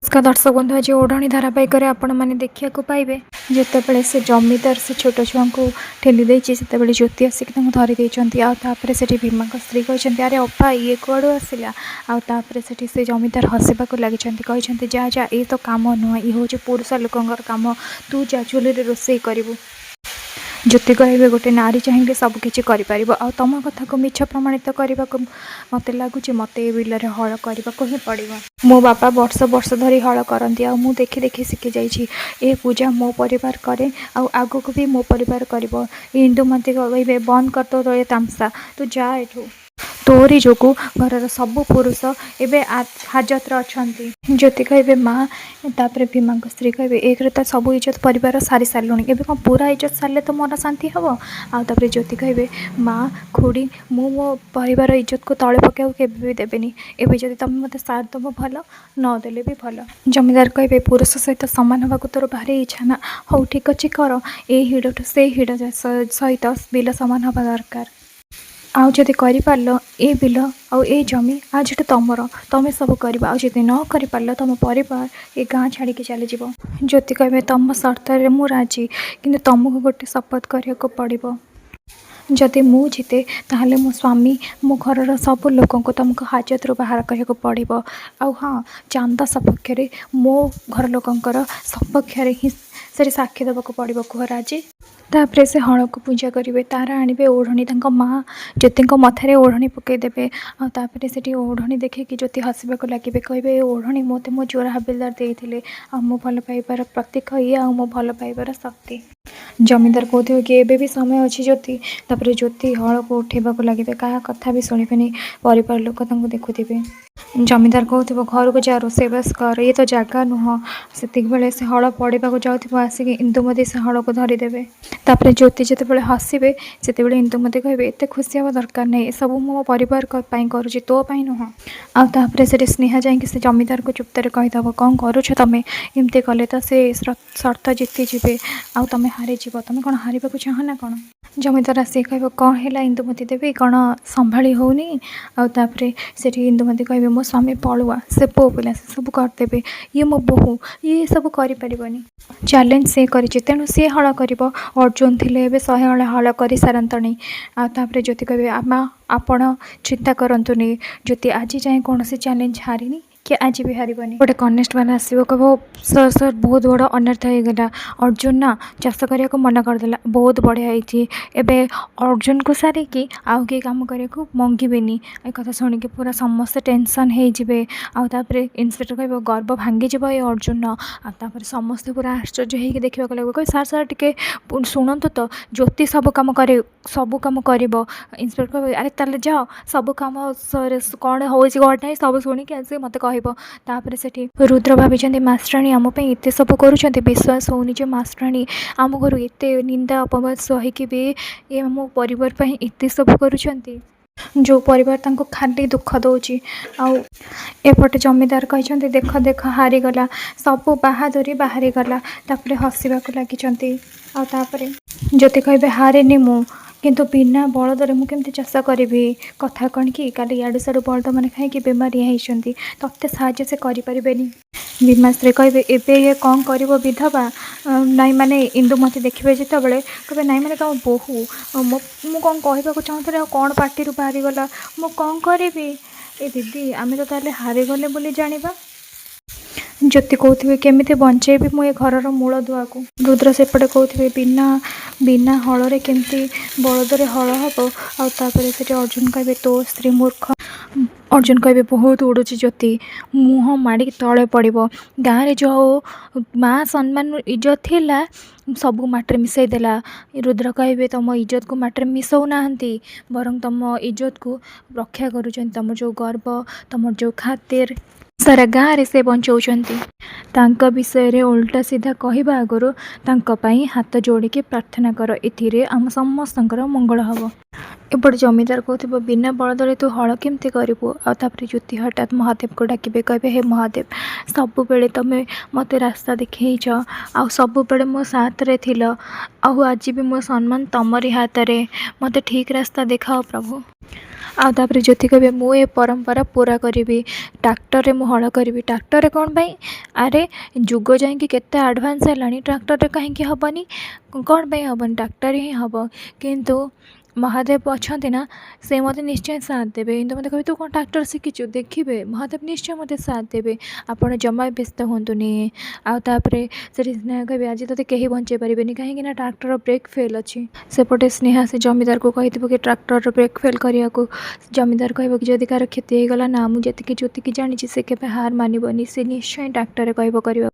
नमस्कार दर्शक बंधु, आज ओढ़णी धारावाहिक आपण मैंने देखा पाइबे जितेबाला से जमीदार से छोट छुआ को ठेली देती से ज्योति आसिक धरी आउे से भीमा स्त्री कहते अरे अपा ये कौड़ आसला आउे से जमीदार हसवाक लगी कहते जा जा ये तो कम नुह ये हूँ पुरुष लोकंर कम तू जा चूल्हे रोषे करू। ज्योति कहे गोटे नारी चाहिए सबकि कर तुम कथा को मिछ प्रमाणित करने को मत लगुच मत बिल हल करने को ही पड़ो। मो बापा वर्ष वर्ष धरी हल करती मु देखी देखी शिखी जाइए ए पूजा मो परिवार करे आग को भी मो परिवार कर इंदुमती कहे बंद कर तो ये तामसा तू जा एठू तोरी जोगु घर सबू पुरुष एवं हाजत अच्छा। ज्योति कहे माँ तापर भीमा स्त्री कहे एक तो सब इज्जत परिवार सारी सारे एवं कौन पूरा इज्जत सारे तो मन शांति हम आउे ज्योति कहे माँ खुड़ी मो परिवार इज्जत को तले पकाऊ के भी देवेनि एवं जब तुम मत साथ दब भल नदेले भी भल। जमीदार कहे पुरुष सहित सामान होगा तोर भारी इच्छा ना हौ ठीक अच्छे कर ए हिड़ से हिड़ सहित बिल सामान हवा दरकार आउ जदि कर ए बिल आउ ए जमी आज तुमर तुम सब कर न कर तुम परिवार ये गाँ छाड़ी चली जाव। ज्योति कहे तुम शर्त मु राजी कि तुमको गोटे शपथ करने को पड़ो जदि मु जीते ताहले मो स्वामी मो घर सब लोक तुमको हाजत रू बाहर करने को पड़ो आउ हाँ चांदा सपक्ष मो घर लोकंर सपक्ष ही से साक्षी देवाक पड़ो कह राजी। तापर से हल को पूजा करेंगे तार आणवे ओढ़णी माँ ज्योति मथारे ओढ़णी पकईदे आपर से ओढ़णी देखिए ज्योति हसवाक लगे कहे ओढ़णी मत मो जोरा हाबिलदार देते मो भल पाइबार प्रतीक ये आ मो भल पाइबार शक्ति। जमीदार कहते कि एबे भी समय अच्छी ज्योति तापर ज्योति हल को उठेबाक लगे क्या कथा भी शुणिबेनि परिवार लोक देखुवे। जमीदार कहते घर को जा रोषेबास कर ये तो जगह नुह से बेले से हल पड़ा जाऊँ आसिक इंदुमती से हल को धरीदेवे। तापर ज्योति जिते हसबे से इंदुमती कहे एत खुशी हवा दरकार नहीं सब मो परिवार करुँच तो नुह आपर से स्नेहा जाकि से जमीदार को चुप्तार कहीदेव कौन करुछ तुम एमती कले तो से शर्त जीति जीवे आ तुम हारीज तुम कौन हार चाह ना कौन। जमीदार आसिक कह कौन है इंदुमती देवी कौन संभाली होनी आपर से इंदुमती कहे मो स्वामी पलुआ से पो पिला से सब करदे ये मो बोहू ये सब करें चैलेंज से कर तेणु सी हल कर अर्जुन थे 100 हल कर सारंतणी आपर ज्योति कहे आमा आपण चिंता करतुनि ज्योति आज जाए कौन से चैलेंज हारिनी कि आज भी हारबनी गोटे कनेस्टेबल आसो कह सर सर बहुत बड़ अनर्थ होगा अर्जुन ना चाष करने को मन करदेला बहुत बढ़िया होती एवं अर्जुन को सारिकी आउ किए कम करने को मंगेनि एक कथा शुणिक पूरा समस्ते टेंशन होते आउे इन्सपेक्टर कह गर्व भांगी ये अर्जुन आपर समस्ते पूरा आश्चर्य होगी देखा लगे कह सार सार टे शुणु तो ज्योति सब कम करे सब कम कर इन्सपेक्टर कह अरे ताले जाओ सब कम कौन हो ना सब शुणिक आस मत कह से रुद्र भाई मास्टराणी आमपाई एत सब कर विश्वास होनी जो मास्टराणी आम घर एत निंदा अपवाद सहीकि भी ये आम परिवार एत सब कर जो परिवार तांको खाली दुख दौची आउटे जमीदार कहते देख देख हारीगला सब बाहादुरी बाहरी गला तापर हसवाक लगी आपर ज्योति कहे हारेनी मु किंतु बिना बलदरे मुझे चाष करी कथा कौन कि काली इाड़ू साड़ू बलद मैंने कहीं बेमारिया होती तत्ते साहय से करें भीमा स्त्री कहे एबे ये कौन कर विधवा नाई माने इंदुमती देखिए जिते बड़े कहे नाई माने तुम बोहू मु कौन कहवाक चाहूँ कौन पार्टी बाहरी गला मु कौन करी ए दीदी आम तो ताले हारीगले बोली जानिबा। ज्योति कहते केमी बंचेबी मुझे घर मूल दुआ को रुद्र सेपटे कहते बिना बिना हल केमती बलदरे हल हम आउे से अर्जुन कहे तो स्त्री मूर्ख अर्जुन कहे बहुत उड़ुची ज्योति मुँह माड़ी तले पड़ो गाँव में जो माँ सम्मान इज्जत थिला सब माटे मिसईदेला। रुद्र कहे तुम इज्जत को माटे मिसौ ना बरं तुम इज्जत को रक्षा करुँच तुम जो गर्व तुम जो खातिर सारा गाँव में से बचाऊँच विषय उल्टा सीधा कहवा आगु हाथ जोड़िकी प्रार्थना कर ए आम समस्त मंगल हम। एपटे जमीदार कहते बिना बलदरे तू हल केमती करू आपर ज्योति हठात महादेव को डाके कहे हे महादेव सब बेले तुम मत रास्ता देखच आ सब बेले मो साथ रे थिल आज भी मो सम्मान तमरी हाथ में मत ठीक रास्ता देखाओ प्रभु ଆଉ ତାପରେ ଜ୍ୟୋତି କହିବେ ମୁଁ ଏ ପରମ୍ପରା ପୁରା କରିବି, ଟ୍ରାକ୍ଟରରେ ମୁଁ ହଳ କରିବି। ଟ୍ରାକ୍ଟରରେ କ'ଣ ପାଇଁ? ଆରେ ଯୁଗ ଯାଇକି କେତେ ଆଡ଼ଭାନ୍ସ ହେଲାଣି, ଟ୍ରାକ୍ଟରରେ କାହିଁକି ହେବନି? କ'ଣ ପାଇଁ ହେବନି? ଟ୍ରାକ୍ଟରରେ ହିଁ ହେବ। କିନ୍ତୁ ମହାଦେବ ଅଛନ୍ତି ନା, ସେ ମୋତେ ନିଶ୍ଚୟ ସାଥ ଦେବେ। କିନ୍ତୁ ମୋତେ କହିବେ ତୁ କ'ଣ ଟ୍ରାକ୍ଟର ଶିଖିଛୁ? ଦେଖିବେ ମହାଦେବ ନିଶ୍ଚୟ ମୋତେ ସାଥ ଦେବେ, ଆପଣ ଜମା ବ୍ୟସ୍ତ ହୁଅନ୍ତୁନି। ଆଉ ତାପରେ ସେଠି ସ୍ନେହା କହିବେ ଆଜି ତୋତେ କେହି ବଞ୍ଚେଇ ପାରିବେନି, କାହିଁକି ନା ଟ୍ରାକ୍ଟର ବ୍ରେକ୍ ଫେଲ୍ ଅଛି। ସେପଟେ ସ୍ନେହା ସେ ଜମିଦାରକୁ କହିଥିବ କି ଟ୍ରାକ୍ଟର ବ୍ରେକ୍ ଫେଲ୍ କରିବାକୁ। ଜମିଦାର କହିବ କି ଯଦି କାହାର କ୍ଷତି ହେଇଗଲା ନା, ମୁଁ ଯେତିକି ଜାଣିଛି ସେ କେବେ ହାର ମାନିବନି, ସେ ନିଶ୍ଚୟ ଟ୍ରାକ୍ଟରରେ କହିବ କରିବାକୁ।